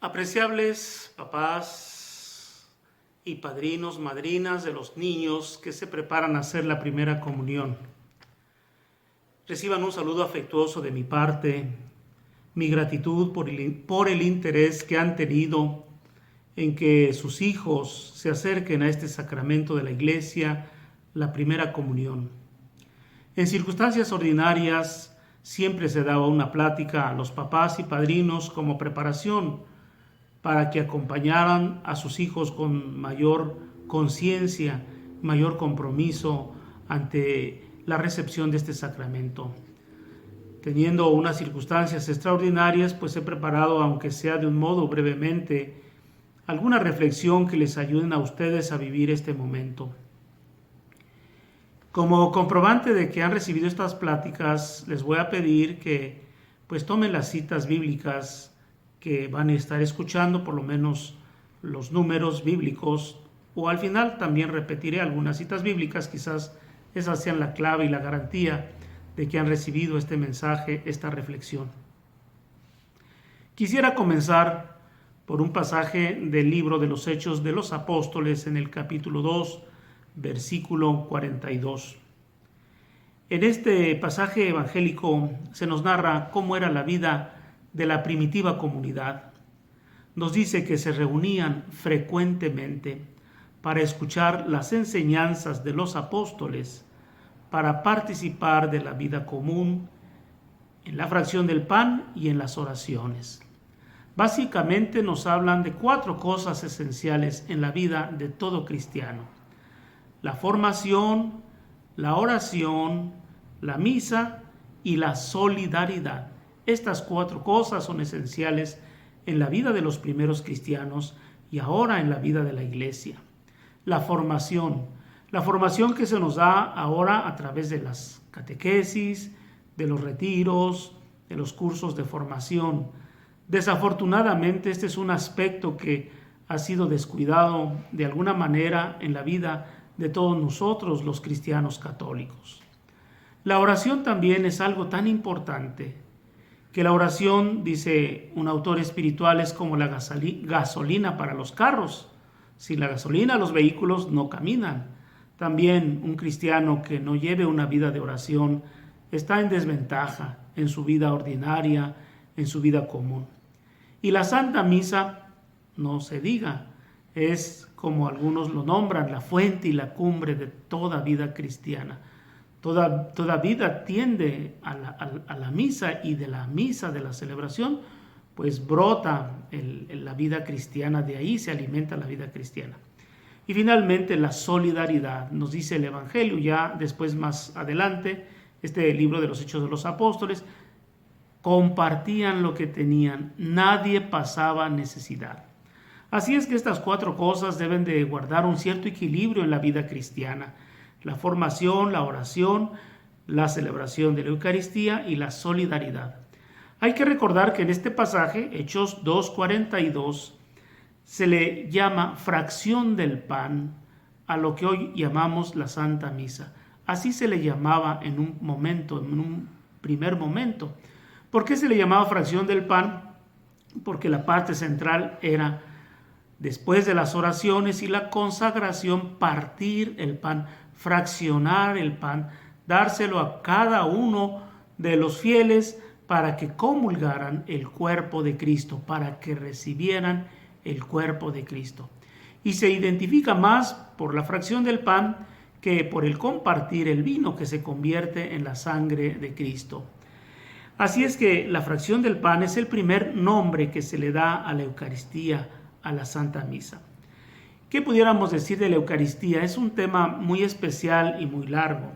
Apreciables papás y padrinos, madrinas de los niños que se preparan a hacer la primera comunión, reciban un saludo afectuoso de mi parte, mi gratitud por el interés que han tenido en que sus hijos se acerquen a este sacramento de la Iglesia, la primera comunión. En circunstancias ordinarias siempre se daba una plática a los papás y padrinos como preparación para que acompañaran a sus hijos con mayor conciencia, mayor compromiso ante la recepción de este sacramento. Teniendo unas circunstancias extraordinarias, pues he preparado, aunque sea de un modo brevemente, alguna reflexión que les ayuden a ustedes a vivir este momento. Como comprobante de que han recibido estas pláticas, les voy a pedir que pues tomen las citas bíblicas que van a estar escuchando, por lo menos los números bíblicos, o al final también repetiré algunas citas bíblicas, quizás esas sean la clave y la garantía de que han recibido este mensaje, esta reflexión. Quisiera comenzar por un pasaje del libro de los Hechos de los Apóstoles en el capítulo 2, versículo 42. En este pasaje evangélico se nos narra cómo era la vida de la primitiva comunidad. Nos dice que se reunían frecuentemente para escuchar las enseñanzas de los apóstoles, para participar de la vida común, en la fracción del pan y en las oraciones. Básicamente nos hablan de 4 cosas esenciales en la vida de todo cristiano: la formación, la oración, la misa y la solidaridad. Estas 4 cosas son esenciales en la vida de los primeros cristianos y ahora en la vida de la Iglesia. La formación que se nos da ahora a través de las catequesis, de los retiros, de los cursos de formación. Desafortunadamente, este es un aspecto que ha sido descuidado de alguna manera en la vida de todos nosotros, los cristianos católicos. La oración también es algo tan importante, que la oración, dice un autor espiritual, es como la gasolina para los carros. Sin la gasolina los vehículos no caminan. También un cristiano que no lleve una vida de oración está en desventaja en su vida ordinaria, en su vida común. Y la Santa Misa, no se diga, es como algunos lo nombran, la fuente y la cumbre de toda vida cristiana. Toda vida tiende a la misa, y de la misa, de la celebración, pues brota la vida cristiana, de ahí se alimenta la vida cristiana. Y finalmente la solidaridad, nos dice el Evangelio, ya después más adelante, este libro de los Hechos de los Apóstoles, compartían lo que tenían, nadie pasaba necesidad. Así es que estas 4 cosas deben de guardar un cierto equilibrio en la vida cristiana: la formación, la oración, la celebración de la Eucaristía y la solidaridad. Hay que recordar que en este pasaje, Hechos 2:42, se le llama fracción del pan a lo que hoy llamamos la Santa Misa. Así se le llamaba en un primer momento. ¿Por qué se le llamaba fracción del pan? Porque la parte central era, después de las oraciones y la consagración, partir el pan, fraccionar el pan, dárselo a cada uno de los fieles para que comulgaran el cuerpo de Cristo, para que recibieran el cuerpo de Cristo. Y se identifica más por la fracción del pan que por el compartir el vino, que se convierte en la sangre de Cristo. Así es que la fracción del pan es el primer nombre que se le da a la Eucaristía, a la Santa Misa. ¿Qué pudiéramos decir de la Eucaristía? Es un tema muy especial y muy largo.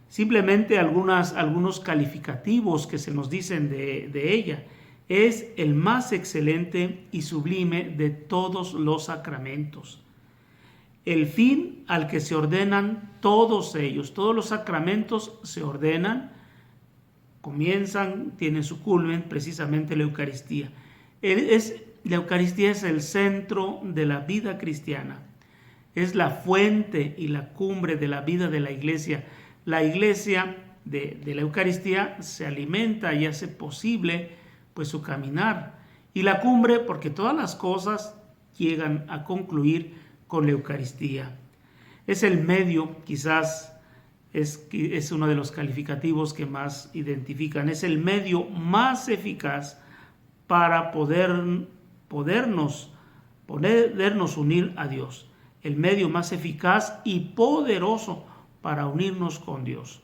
Simplemente algunos calificativos que se nos dicen de ella. Es el más excelente y sublime de todos los sacramentos. El fin al que se ordenan todos ellos. Todos los sacramentos se ordenan, comienzan, tienen su culmen precisamente la Eucaristía. La Eucaristía es el centro de la vida cristiana. Es la fuente y la cumbre de la vida de la Iglesia. La Iglesia de la Eucaristía se alimenta y hace posible pues su caminar. Y la cumbre porque todas las cosas llegan a concluir con la Eucaristía. Es el medio, quizás es uno de los calificativos que más identifican, es el medio más eficaz para podernos unir a Dios, el medio más eficaz y poderoso para unirnos con Dios.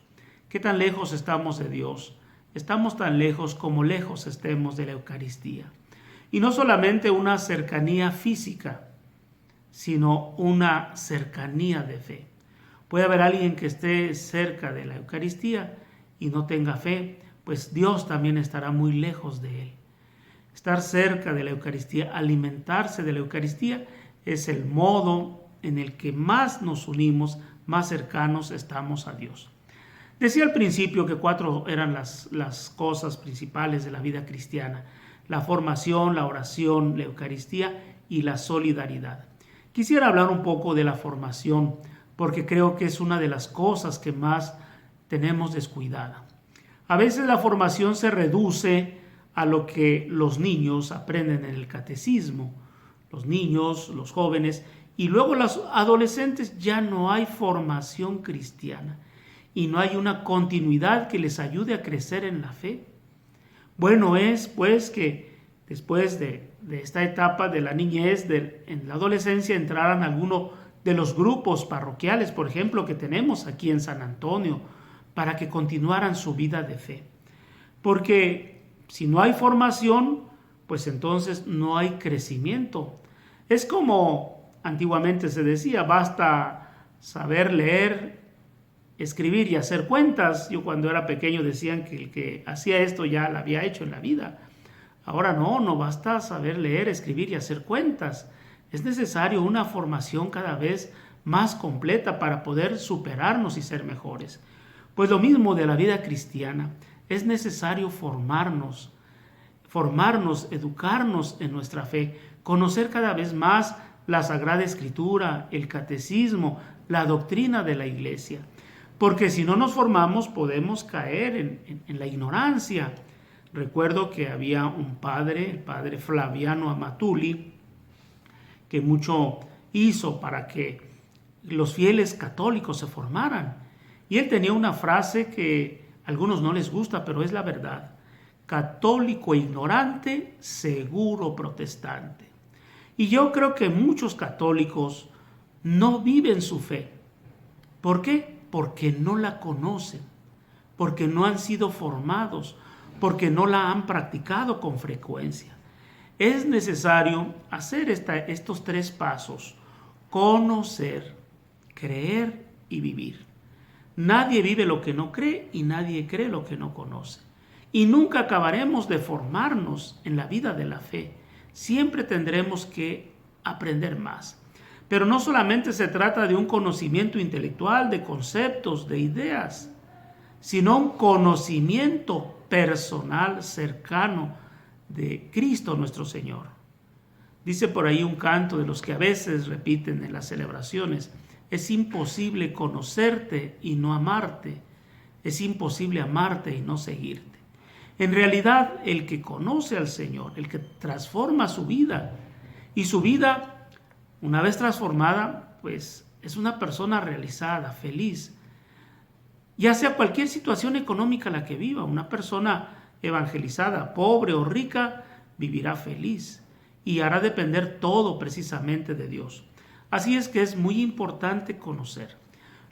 ¿Qué tan lejos estamos de Dios? Estamos tan lejos como lejos estemos de la Eucaristía. Y no solamente una cercanía física, sino una cercanía de fe. Puede haber alguien que esté cerca de la Eucaristía y no tenga fe, pues Dios también estará muy lejos de él. Estar cerca de la Eucaristía, alimentarse de la Eucaristía, es el modo en el que más nos unimos, más cercanos estamos a Dios. Decía al principio que 4 eran las cosas principales de la vida cristiana: la formación, la oración, la Eucaristía y la solidaridad. Quisiera hablar un poco de la formación, porque creo que es una de las cosas que más tenemos descuidada. A veces la formación se reduce a lo que los niños aprenden en el catecismo, los niños, los jóvenes, y luego los adolescentes. Ya no hay formación cristiana y no hay una continuidad que les ayude a crecer en la fe. Bueno es pues que después de esta etapa de la niñez, en la adolescencia, entraran alguno de los grupos parroquiales, por ejemplo, que tenemos aquí en San Antonio, para que continuaran su vida de fe. Porque si no hay formación, pues entonces no hay crecimiento. Es como antiguamente se decía: basta saber leer, escribir y hacer cuentas. Yo cuando era pequeño decían que el que hacía esto ya lo había hecho en la vida. Ahora no basta saber leer, escribir y hacer cuentas. Es necesario una formación cada vez más completa para poder superarnos y ser mejores. Pues lo mismo de la vida cristiana. Es necesario formarnos, educarnos en nuestra fe, conocer cada vez más la Sagrada Escritura, el Catecismo, la doctrina de la Iglesia. Porque si no nos formamos podemos caer en la ignorancia. Recuerdo que había un padre, el padre Flaviano Amatuli, que mucho hizo para que los fieles católicos se formaran. Y él tenía una frase que a algunos no les gusta, pero es la verdad: católico ignorante, seguro protestante. Y yo creo que muchos católicos no viven su fe. ¿Por qué? Porque no la conocen, porque no han sido formados, porque no la han practicado con frecuencia. Es necesario hacer estos 3 pasos: conocer, creer y vivir. Nadie vive lo que no cree y nadie cree lo que no conoce. Y nunca acabaremos de formarnos en la vida de la fe. Siempre tendremos que aprender más. Pero no solamente se trata de un conocimiento intelectual, de conceptos, de ideas, sino un conocimiento personal, cercano, de Cristo nuestro Señor. Dice por ahí un canto de los que a veces repiten en las celebraciones: es imposible conocerte y no amarte, es imposible amarte y no seguirte. En realidad, el que conoce al Señor, el que transforma su vida, y su vida, una vez transformada, pues es una persona realizada, feliz, ya sea cualquier situación económica la que viva. Una persona evangelizada, pobre o rica, vivirá feliz y hará depender todo precisamente de Dios. Así es que es muy importante conocer.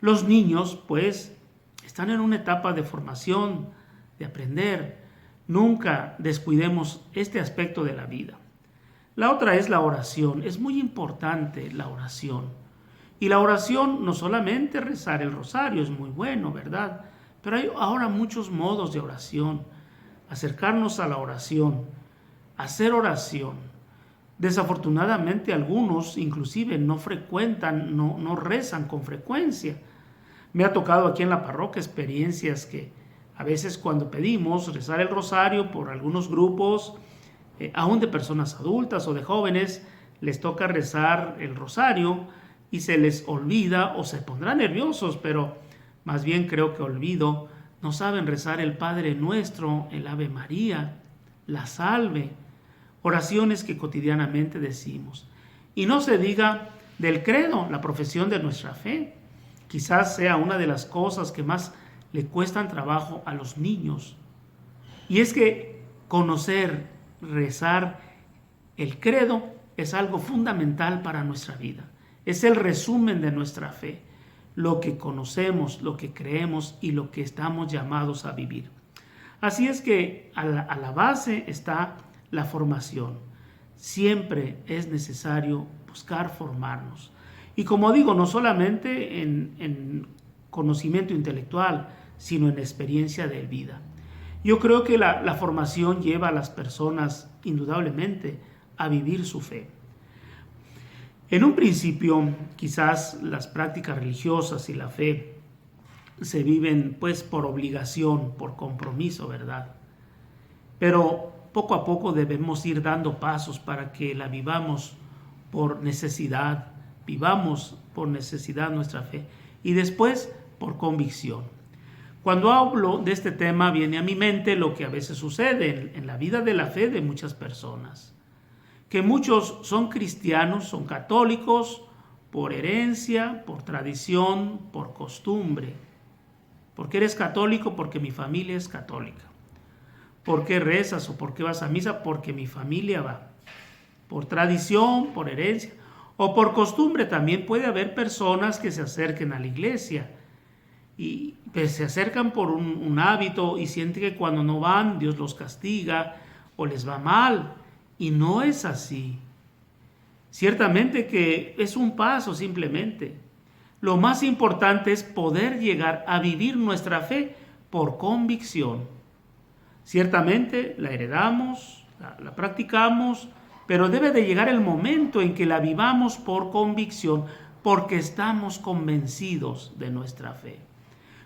Los niños, pues, están en una etapa de formación, de aprender. Nunca descuidemos este aspecto de la vida. La otra es la oración. Es muy importante la oración. Y la oración, no solamente rezar el rosario, es muy bueno, ¿verdad? Pero hay ahora muchos modos de oración. Acercarnos a la oración, hacer oración. Desafortunadamente algunos inclusive no frecuentan, no rezan con frecuencia. Me ha tocado aquí en la parroquia experiencias que a veces cuando pedimos rezar el rosario por algunos grupos, aún de personas adultas o de jóvenes, les toca rezar el rosario y se les olvida o se pondrán nerviosos, pero más bien creo que olvido. No saben rezar el Padre Nuestro, el Ave María, la Salve. oraciones que cotidianamente decimos. Y no se diga del credo, la profesión de nuestra fe. Quizás sea una de las cosas que más le cuestan trabajo a los niños. Y es que conocer, rezar el credo es algo fundamental para nuestra vida. Es el resumen de nuestra fe, lo que conocemos, lo que creemos y lo que estamos llamados a vivir. Así es que a la base está la formación. Siempre es necesario buscar formarnos. Y como digo, no solamente en conocimiento intelectual, sino en experiencia de vida. Yo creo que la formación lleva a las personas indudablemente a vivir su fe. En un principio, quizás las prácticas religiosas y la fe se viven pues por obligación, por compromiso, ¿verdad? Pero poco a poco debemos ir dando pasos para que la vivamos por necesidad, vivamos por necesidad nuestra fe y después por convicción. Cuando hablo de este tema viene a mi mente lo que a veces sucede en la vida de la fe de muchas personas, que muchos son cristianos, son católicos por herencia, por tradición, por costumbre. ¿Por qué eres católico? Porque mi familia es católica. ¿Por qué rezas o por qué vas a misa? Porque mi familia va. Por tradición, por herencia o por costumbre. También puede haber personas que se acerquen a la iglesia y pues, se acercan por un hábito y sienten que cuando no van Dios los castiga o les va mal. Y no es así. Ciertamente que es un paso simplemente. Lo más importante es poder llegar a vivir nuestra fe por convicción. Ciertamente la heredamos, la practicamos, pero debe de llegar el momento en que la vivamos por convicción, porque estamos convencidos de nuestra fe.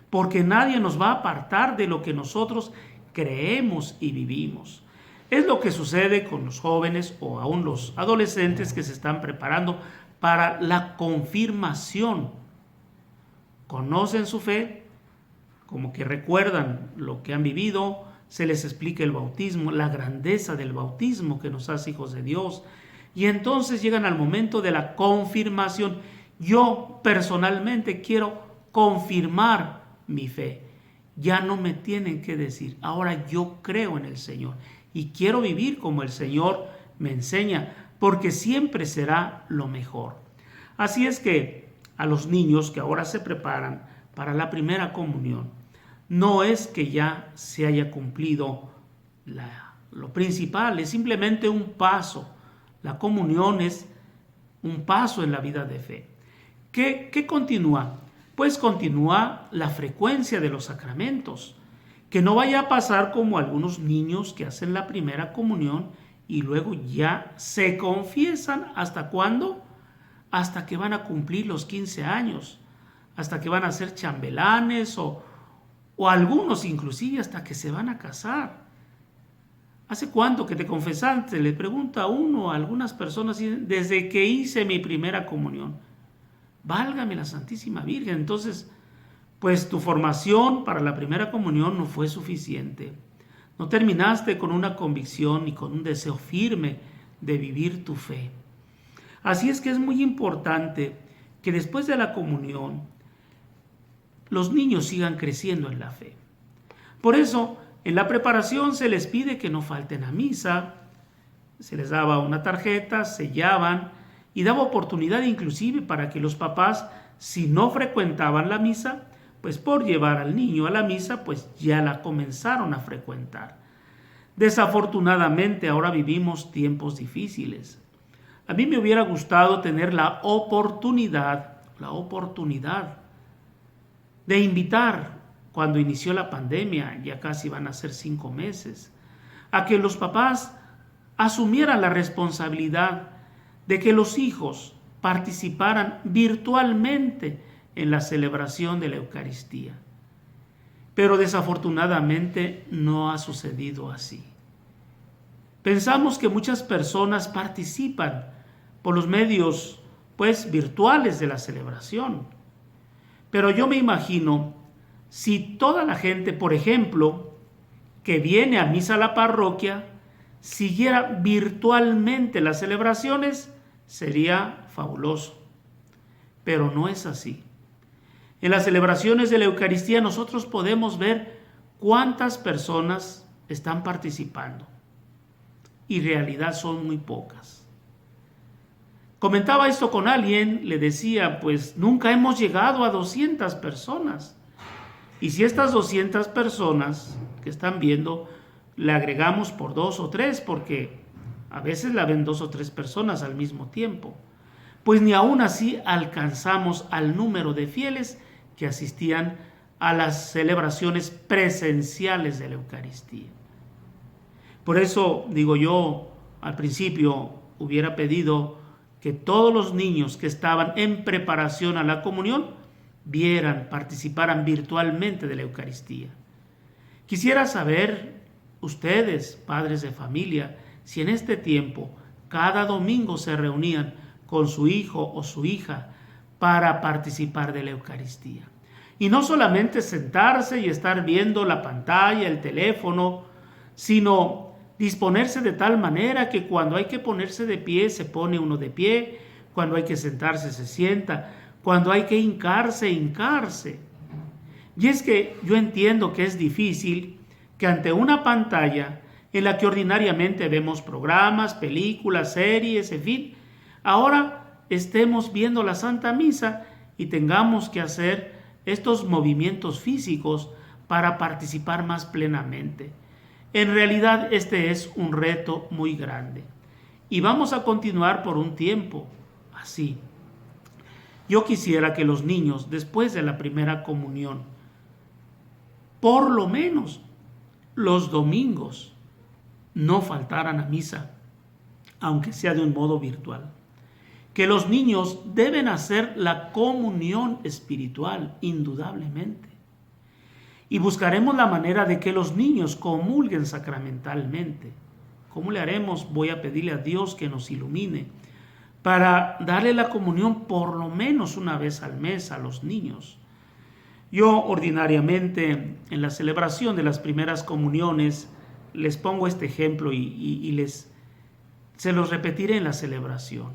Porque nadie nos va a apartar de lo que nosotros creemos y vivimos. Es lo que sucede con los jóvenes o aún los adolescentes que se están preparando para la confirmación. Conocen su fe, como que recuerdan lo que han vivido, se les explica el bautismo, la grandeza del bautismo que nos hace hijos de Dios. Y entonces llegan al momento de la confirmación. Yo personalmente quiero confirmar mi fe. Ya no me tienen que decir, ahora yo creo en el Señor y quiero vivir como el Señor me enseña, porque siempre será lo mejor. Así es que a los niños que ahora se preparan para la primera comunión, no es que ya se haya cumplido lo principal, es simplemente un paso. La comunión es un paso en la vida de fe. ¿Qué continúa? Pues continúa la frecuencia de los sacramentos. Que no vaya a pasar como algunos niños que hacen la primera comunión y luego ya se confiesan. ¿Hasta cuándo? Hasta que van a cumplir los 15 años, hasta que van a ser chambelanes o algunos inclusive hasta que se van a casar. ¿Hace cuánto que te confesaste? Le pregunta a uno a algunas personas, desde que hice mi primera comunión. Válgame la Santísima Virgen. Entonces, pues tu formación para la primera comunión no fue suficiente. No terminaste con una convicción ni con un deseo firme de vivir tu fe. Así es que es muy importante que después de la comunión los niños sigan creciendo en la fe. Por eso, en la preparación se les pide que no falten a misa, se les daba una tarjeta, sellaban y daba oportunidad inclusive para que los papás, si no frecuentaban la misa, pues por llevar al niño a la misa, pues ya la comenzaron a frecuentar. Desafortunadamente ahora vivimos tiempos difíciles. A mí me hubiera gustado tener la oportunidad de invitar, cuando inició la pandemia, ya casi van a ser 5 meses, a que los papás asumieran la responsabilidad de que los hijos participaran virtualmente en la celebración de la Eucaristía. Pero desafortunadamente no ha sucedido así. Pensamos que muchas personas participan por los medios virtuales de la celebración. Pero yo me imagino si toda la gente, por ejemplo, que viene a misa a la parroquia, siguiera virtualmente las celebraciones, sería fabuloso. Pero no es así. En las celebraciones de la Eucaristía nosotros podemos ver cuántas personas están participando. Y en realidad son muy pocas. Comentaba esto con alguien, le decía, pues nunca hemos llegado a 200 personas. Y si estas 200 personas que están viendo, le agregamos por 2 o 3, porque a veces la ven 2 o 3 personas al mismo tiempo, pues ni aún así alcanzamos al número de fieles que asistían a las celebraciones presenciales de la Eucaristía. Por eso, digo yo, al principio hubiera pedido que todos los niños que estaban en preparación a la comunión participaran virtualmente de la Eucaristía. Quisiera saber, ustedes, padres de familia, si en este tiempo, cada domingo se reunían con su hijo o su hija para participar de la Eucaristía. Y no solamente sentarse y estar viendo la pantalla, el teléfono, sino disponerse de tal manera que cuando hay que ponerse de pie, se pone uno de pie, cuando hay que sentarse, se sienta, cuando hay que hincarse. Y es que yo entiendo que es difícil que ante una pantalla en la que ordinariamente vemos programas, películas, series, en fin, ahora estemos viendo la Santa Misa y tengamos que hacer estos movimientos físicos para participar más plenamente. En realidad este es un reto muy grande y vamos a continuar por un tiempo así. Yo quisiera que los niños, después de la primera comunión, por lo menos los domingos, no faltaran a misa, aunque sea de un modo virtual. Que los niños deben hacer la comunión espiritual, indudablemente. Y buscaremos la manera de que los niños comulguen sacramentalmente. ¿Cómo le haremos? Voy a pedirle a Dios que nos ilumine para darle la comunión por lo menos una vez al mes a los niños. Yo ordinariamente en la celebración de las primeras comuniones les pongo este ejemplo y se los repetiré en la celebración.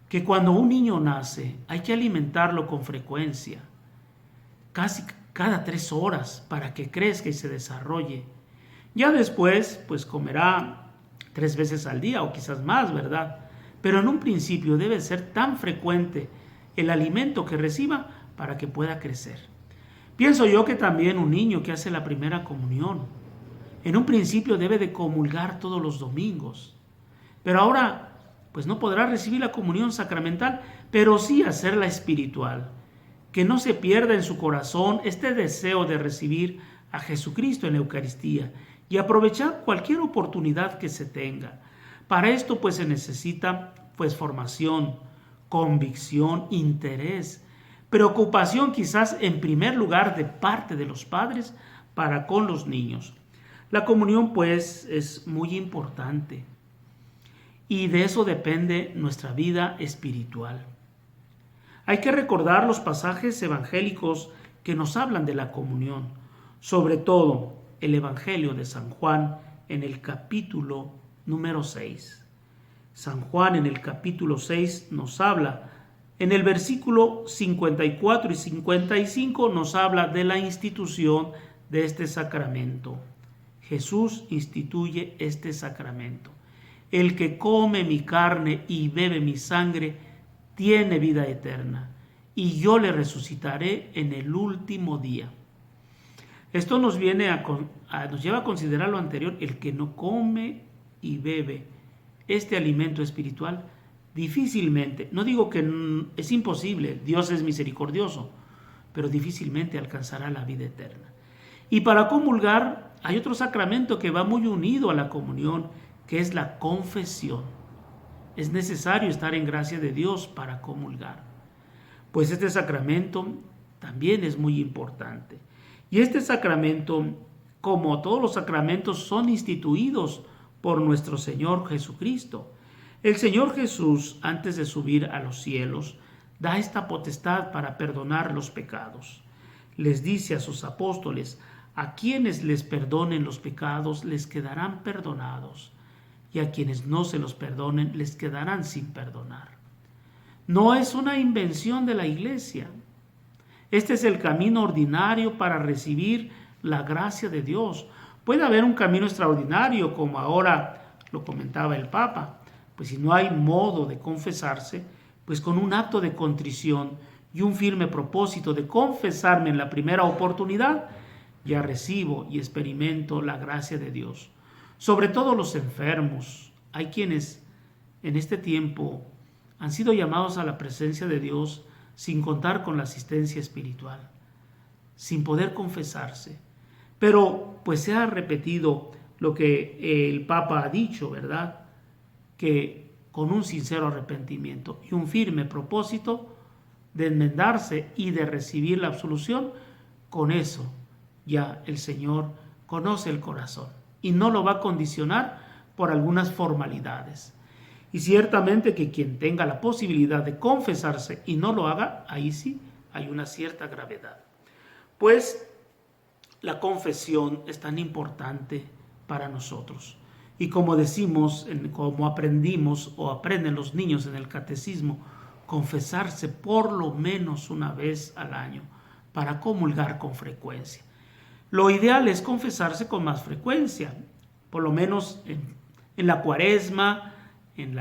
Que cuando un niño nace hay que alimentarlo con frecuencia, casi cada 3 horas para que crezca y se desarrolle. Ya después pues comerá 3 veces al día o quizás más, ¿verdad? Pero en un principio debe ser tan frecuente el alimento que reciba para que pueda crecer. Pienso yo que también un niño que hace la primera comunión, en un principio debe de comulgar todos los domingos, pero ahora pues no podrá recibir la comunión sacramental, pero sí hacerla espiritual. Que no se pierda en su corazón este deseo de recibir a Jesucristo en la Eucaristía y aprovechar cualquier oportunidad que se tenga. Para esto pues se necesita pues formación, convicción, interés, preocupación quizás en primer lugar de parte de los padres para con los niños. La comunión pues es muy importante y de eso depende nuestra vida espiritual. Hay que recordar los pasajes evangélicos que nos hablan de la comunión, sobre todo el Evangelio de San Juan en el capítulo número 6. San Juan en el capítulo 6 nos habla, en el versículo 54 y 55 nos habla de la institución de este sacramento. Jesús instituye este sacramento. El que come mi carne y bebe mi sangre tiene vida eterna, y yo le resucitaré en el último día. Esto nos lleva a considerar lo anterior. El que no come y bebe este alimento espiritual, difícilmente, no digo que es imposible, Dios es misericordioso, pero difícilmente alcanzará la vida eterna. Y para comulgar hay otro sacramento que va muy unido a la comunión, que es la confesión. Es necesario estar en gracia de Dios para comulgar, pues este sacramento también es muy importante. Y este sacramento, como todos los sacramentos, son instituidos por nuestro Señor Jesucristo. El Señor Jesús, antes de subir a los cielos, da esta potestad para perdonar los pecados. Les dice a sus apóstoles: a quienes les perdonen los pecados les quedarán perdonados. y a quienes no se los perdonen les quedarán sin perdonar. No es una invención de la Iglesia. Este es el camino ordinario para recibir la gracia de Dios. Puede haber un camino extraordinario, como ahora lo comentaba el Papa, pues si no hay modo de confesarse, pues con un acto de contrición y un firme propósito de confesarme en la primera oportunidad, ya recibo y experimento la gracia de Dios. Sobre todo los enfermos. Hay quienes en este tiempo han sido llamados a la presencia de Dios sin contar con la asistencia espiritual, sin poder confesarse. Pero pues se ha repetido lo que el Papa ha dicho, ¿verdad? Que con un sincero arrepentimiento y un firme propósito de enmendarse y de recibir la absolución, con eso ya el Señor conoce el corazón y no lo va a condicionar por algunas formalidades. Y ciertamente que quien tenga la posibilidad de confesarse y no lo haga, ahí sí hay una cierta gravedad. Pues la confesión es tan importante para nosotros. Y como decimos, como aprendimos o aprenden los niños en el catecismo, confesarse por lo menos una vez al año para comulgar con frecuencia. Lo ideal es confesarse con más frecuencia, por lo menos en la Cuaresma, en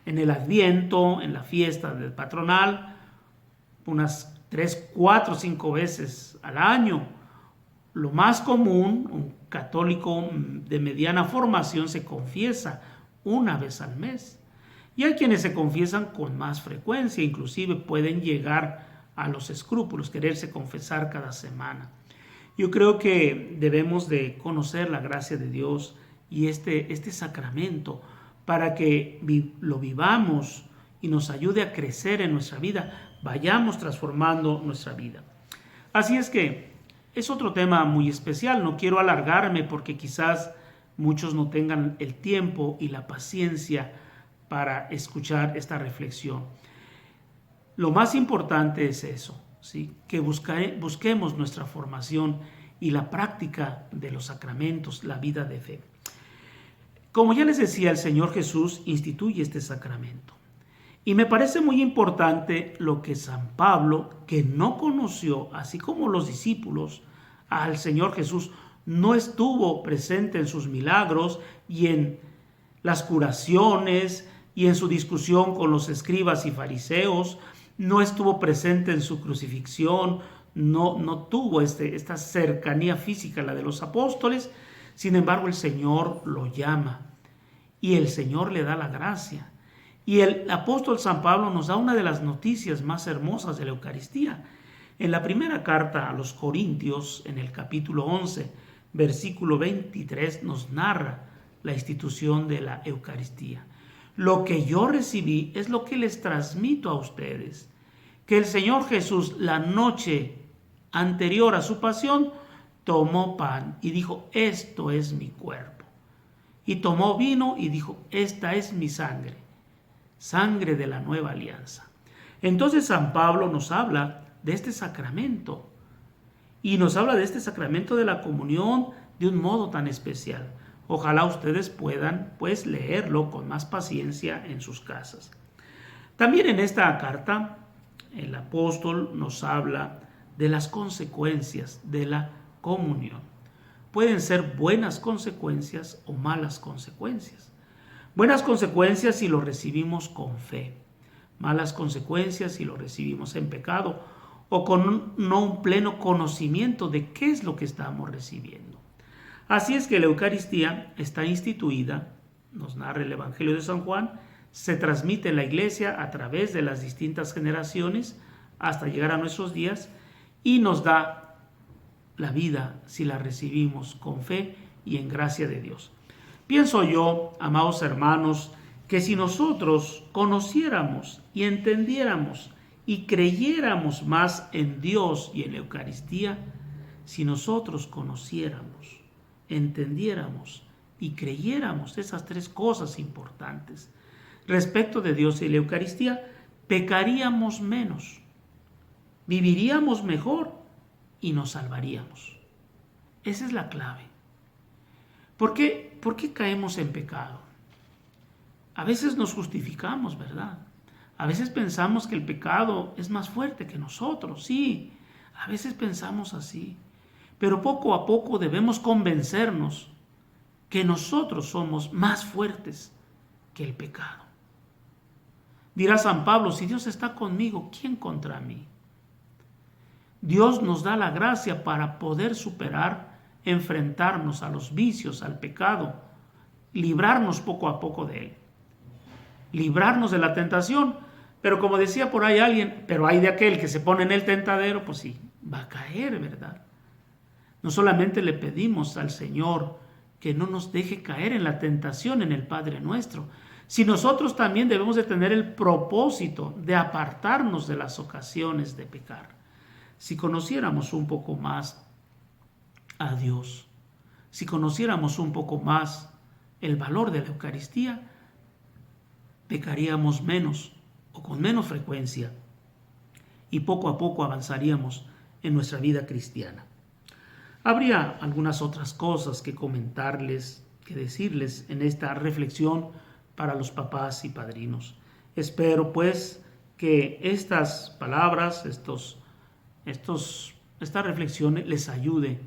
el Adviento, en la fiesta del patronal, unas 3, 4, 5 veces al año. Lo más común, un católico de mediana formación se confiesa una vez al mes. Y hay quienes se confiesan con más frecuencia, inclusive pueden llegar a los escrúpulos, quererse confesar cada semana. Yo creo que debemos de conocer la gracia de Dios y este sacramento para que lo vivamos y nos ayude a crecer en nuestra vida, vayamos transformando nuestra vida. Así es que es otro tema muy especial, no quiero alargarme porque quizás muchos no tengan el tiempo y la paciencia para escuchar esta reflexión. Lo más importante es eso, ¿sí? Que busquemos nuestra formación y la práctica de los sacramentos, la vida de fe. Como ya les decía, el Señor Jesús instituye este sacramento. Y me parece muy importante lo que San Pablo, que no conoció, así como los discípulos, al Señor Jesús, no estuvo presente en sus milagros y en las curaciones y en su discusión con los escribas y fariseos, no estuvo presente en su crucifixión, no tuvo esta cercanía física, la de los apóstoles. Sin embargo, el Señor lo llama y el Señor le da la gracia. Y el apóstol San Pablo nos da una de las noticias más hermosas de la Eucaristía. En la primera carta a los Corintios, en el capítulo 11, versículo 23, nos narra la institución de la Eucaristía. Lo que yo recibí es lo que les transmito a ustedes, que el Señor Jesús, la noche anterior a su pasión, tomó pan y dijo, esto es mi cuerpo. Y tomó vino y dijo, esta es mi sangre, sangre de la nueva alianza. Entonces San Pablo nos habla de este sacramento y nos habla de este sacramento de la comunión de un modo tan especial. Ojalá ustedes puedan pues leerlo con más paciencia en sus casas. También en esta carta el apóstol nos habla de las consecuencias de la comunión. Pueden ser buenas consecuencias o malas consecuencias. Buenas consecuencias si lo recibimos con fe. Malas consecuencias si lo recibimos en pecado o con no un pleno conocimiento de qué es lo que estamos recibiendo. Así es que la Eucaristía está instituida, nos narra el Evangelio de San Juan, se transmite en la Iglesia a través de las distintas generaciones hasta llegar a nuestros días y nos da la vida si la recibimos con fe y en gracia de Dios. Pienso yo, amados hermanos, que si nosotros conociéramos y entendiéramos y creyéramos más en Dios y en la Eucaristía, si nosotros conociéramos, entendiéramos y creyéramos esas tres cosas importantes respecto de Dios y la Eucaristía, pecaríamos menos, viviríamos mejor y nos salvaríamos. Esa es la clave. ¿Por qué ¿por qué caemos en pecado? A veces nos justificamos, ¿verdad? A veces pensamos que el pecado es más fuerte que nosotros, sí, a veces pensamos así, pero poco a poco debemos convencernos que nosotros somos más fuertes que el pecado. Dirá San Pablo, si Dios está conmigo, ¿quién contra mí? Dios nos da la gracia para poder superar, enfrentarnos a los vicios, al pecado, librarnos poco a poco de él, librarnos de la tentación. Pero como decía por ahí alguien, pero hay de aquel que se pone en el tentadero, pues sí, va a caer, ¿verdad? No solamente le pedimos al Señor que no nos deje caer en la tentación en el Padre Nuestro, sino nosotros también debemos de tener el propósito de apartarnos de las ocasiones de pecar. Si conociéramos un poco más a Dios, si conociéramos un poco más el valor de la Eucaristía, pecaríamos menos o con menos frecuencia y poco a poco avanzaríamos en nuestra vida cristiana. Habría algunas otras cosas que comentarles, que decirles en esta reflexión para los papás y padrinos. Espero pues que estas palabras, esta reflexión les ayude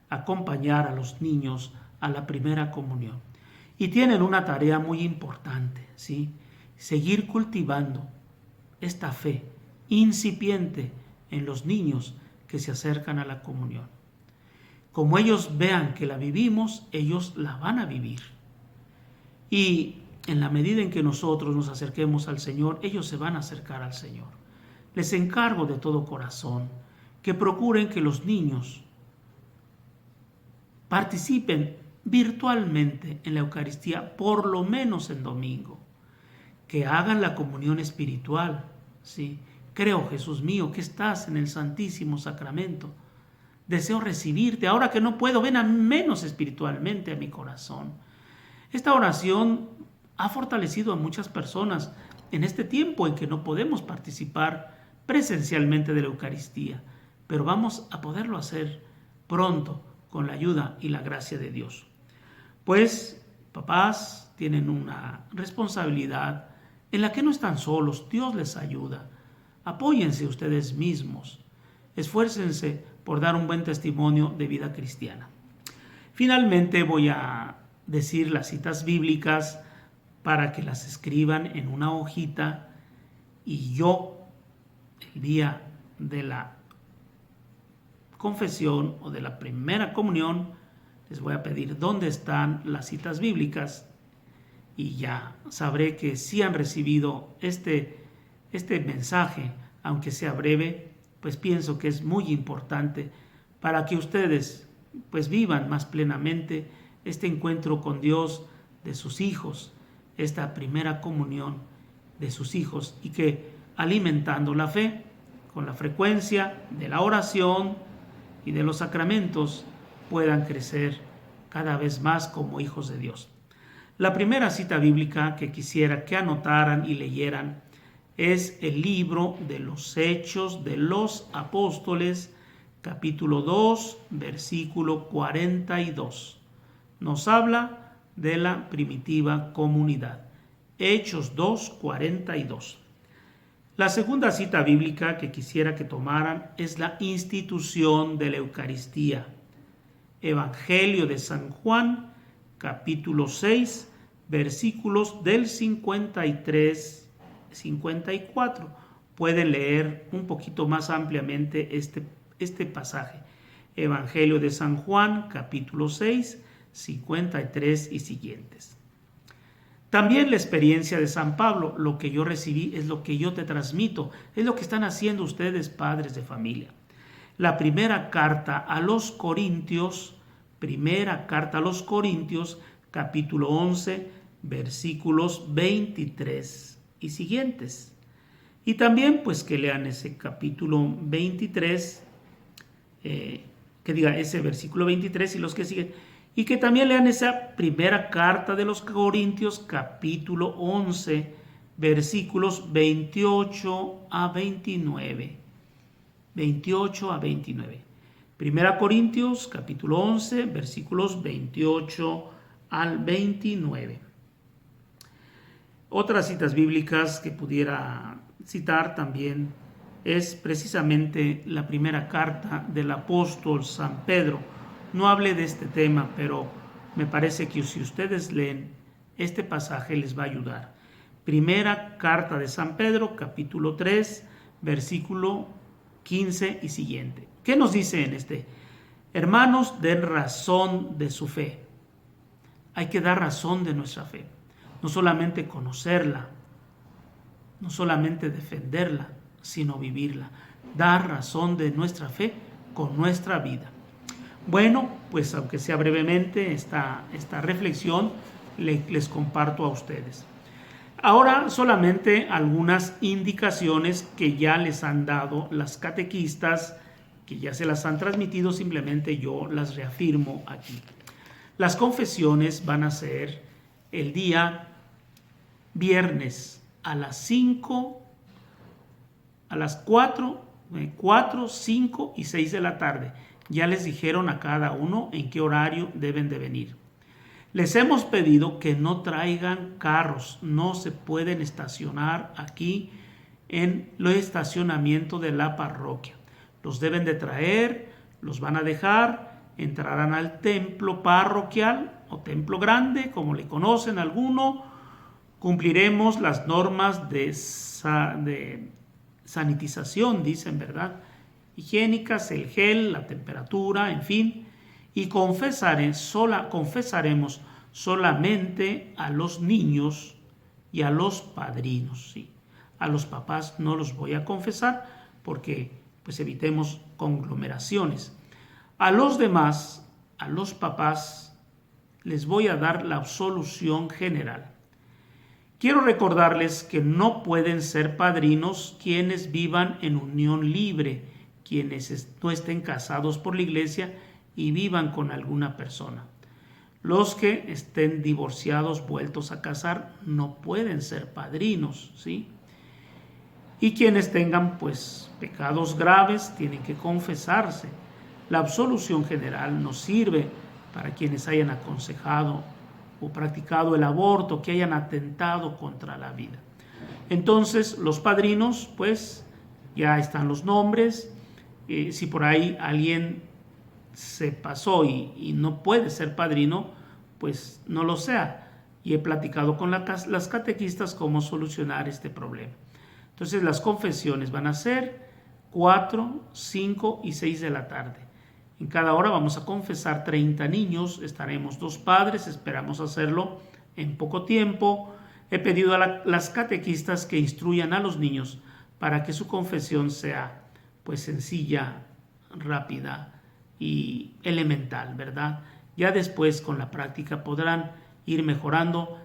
a acompañar a los niños a la primera comunión. Y tienen una tarea muy importante, ¿sí? Seguir cultivando esta fe incipiente en los niños que se acercan a la comunión. Como ellos vean que la vivimos, ellos la van a vivir. Y en la medida en que nosotros nos acerquemos al Señor, ellos se van a acercar al Señor. Les encargo de todo corazón que procuren que los niños participen virtualmente en la Eucaristía, por lo menos en domingo, que hagan la comunión espiritual, ¿sí? Creo, Jesús mío, que estás en el Santísimo Sacramento. Deseo recibirte. Ahora que no puedo, ven a menos espiritualmente a mi corazón. Esta oración ha fortalecido a muchas personas en este tiempo en que no podemos participar presencialmente de la Eucaristía, pero vamos a poderlo hacer pronto con la ayuda y la gracia de Dios. Pues, papás tienen una responsabilidad en la que no están solos, Dios les ayuda. Apóyense ustedes mismos, esfuércense por dar un buen testimonio de vida cristiana. Finalmente voy a decir las citas bíblicas para que las escriban en una hojita y yo, el día de la confesión o de la primera comunión, les voy a pedir dónde están las citas bíblicas y ya sabré que sí han recibido este mensaje, aunque sea breve, pues pienso que es muy importante para que ustedes pues vivan más plenamente este encuentro con Dios de sus hijos, esta primera comunión de sus hijos, y que alimentando la fe con la frecuencia de la oración y de los sacramentos puedan crecer cada vez más como hijos de Dios. La primera cita bíblica que quisiera que anotaran y leyeran es el libro de los Hechos de los Apóstoles, capítulo 2, versículo 42. Nos habla de la primitiva comunidad. Hechos 2, 42. La segunda cita bíblica que quisiera que tomaran es la institución de la Eucaristía. Evangelio de San Juan, capítulo 6, versículos del 53, 54. Pueden leer un poquito más ampliamente este pasaje. Evangelio de San Juan, capítulo 6, 53 y siguientes. También la experiencia de San Pablo, lo que yo recibí es lo que yo te transmito, es lo que están haciendo ustedes, padres de familia. La primera carta a los Corintios, capítulo 11, versículos 23 y siguientes. Y también pues que lean ese capítulo 23, ese versículo 23 y los que siguen. Y que también lean esa primera carta de los Corintios, capítulo 11, versículos 28 a 29. 28 a 29. Primera Corintios, capítulo 11, versículos 28 al 29. Otras citas bíblicas que pudiera citar también es precisamente la primera carta del apóstol San Pedro. No hablé de este tema, pero me parece que si ustedes leen este pasaje les va a ayudar. Primera carta de San Pedro, capítulo 3, versículo 15 y siguiente. ¿Qué nos dice en este? Hermanos, den razón de su fe. Hay que dar razón de nuestra fe. No solamente conocerla, no solamente defenderla, sino vivirla. Dar razón de nuestra fe con nuestra vida. Bueno, pues aunque sea brevemente esta reflexión, les comparto a ustedes. Ahora solamente algunas indicaciones que ya les han dado las catequistas, que ya se las han transmitido, simplemente yo las reafirmo aquí. Las confesiones van a ser el día viernes a las 5, a las 4, 5 y 6 de la tarde. Ya les dijeron a cada uno en qué horario deben de venir. Les hemos pedido que no traigan carros, no se pueden estacionar aquí en el estacionamiento de la parroquia. Los deben de traer, los van a dejar, entrarán al templo parroquial o templo grande, como le conocen alguno. Cumpliremos las normas de sanitización, dicen, ¿verdad? Higiénicas, el gel, la temperatura, en fin. Y confesaremos solamente a los niños y a los padrinos, ¿sí? A los papás no los voy a confesar porque pues evitemos conglomeraciones. A los demás, a los papás, les voy a dar la absolución general. Quiero recordarles que no pueden ser padrinos quienes vivan en unión libre, quienes no estén casados por la iglesia y vivan con alguna persona. Los que estén divorciados, vueltos a casar, no pueden ser padrinos, ¿sí? Y quienes tengan, pues, pecados graves, tienen que confesarse. La absolución general nos sirve para quienes hayan aconsejado o practicado el aborto, que hayan atentado contra la vida. Entonces, los padrinos, pues, ya están los nombres. Si por ahí alguien se pasó y no puede ser padrino, pues no lo sea. Y he platicado con las catequistas cómo solucionar este problema. Entonces las confesiones van a ser 4, 5 y 6 de la tarde. En cada hora vamos a confesar 30 niños, estaremos 2 padres, esperamos hacerlo en poco tiempo. He pedido a las catequistas que instruyan a los niños para que su confesión sea pues sencilla, rápida y elemental, ¿verdad? Ya después con la práctica podrán ir mejorando